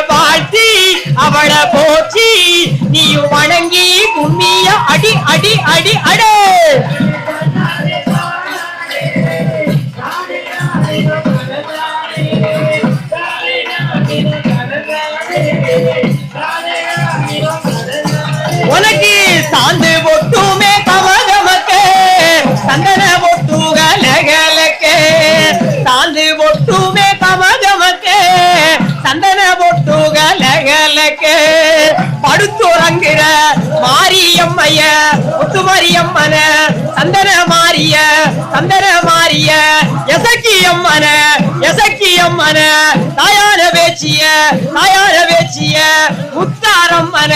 வாழ்த்தி அவள போச்சி நீயும் வணங்கி கும்மிய அடி அடி அடி அடே உனக்கு சாந்து பொட்டுமே கமகமக்கே சந்தன பொட்டு கலகலக்கே சாந்து பொட்டுமே கமகமக்கே சந்தன பொட்டு கலகலக்கே படுத்துறங்குற மாரியம்மைய முத்துமாரியம்மன சந்தன மாரிய எசக்கியம்மன தாயான பேச்சிய முத்தாரம்மன